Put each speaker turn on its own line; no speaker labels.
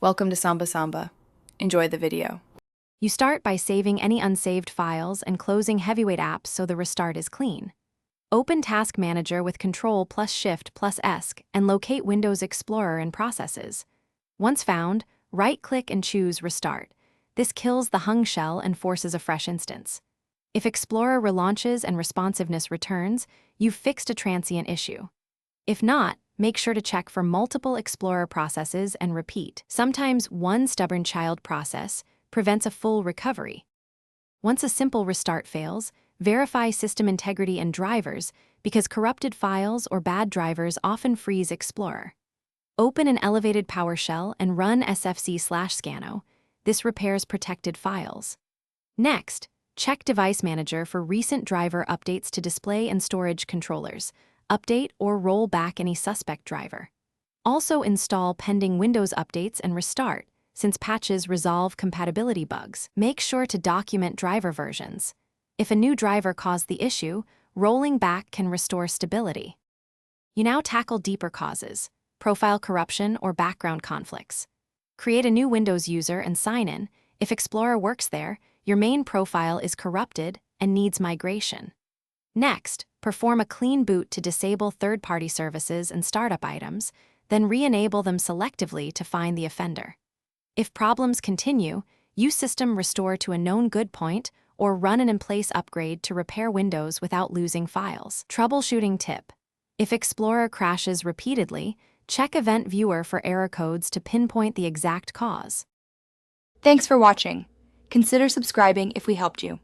Welcome to Samba Samba. Enjoy the video.
You start by saving any unsaved files and closing heavyweight apps so the restart is clean. Open Task Manager with Control plus Shift plus ESC and locate Windows Explorer and Processes. Once found, right-click and choose Restart. This kills the hung shell and forces a fresh instance. If Explorer relaunches and responsiveness returns, you've fixed a transient issue. If not, make sure to check for multiple Explorer processes and repeat. Sometimes one stubborn child process prevents a full recovery. Once a simple restart fails, verify system integrity and drivers because corrupted files or bad drivers often freeze Explorer. Open an elevated PowerShell and run sfc/scano. This repairs protected files. Next, check Device Manager for recent driver updates to display and storage controllers. Update or roll back any suspect driver. Also install pending Windows updates and restart, since patches resolve compatibility bugs. Make sure to document driver versions. If a new driver caused the issue, rolling back can restore stability. You now tackle deeper causes, profile corruption or background conflicts. Create a new Windows user and sign in. If Explorer works there, your main profile is corrupted and needs migration. Next, perform a clean boot to disable third-party services and startup items, then re-enable them selectively to find the offender. If problems continue, use System Restore to a known good point or run an in-place upgrade to repair Windows without losing files. Troubleshooting tip. If Explorer crashes repeatedly, check Event Viewer for error codes to pinpoint the exact cause.
Thanks for watching. Consider subscribing if we helped you.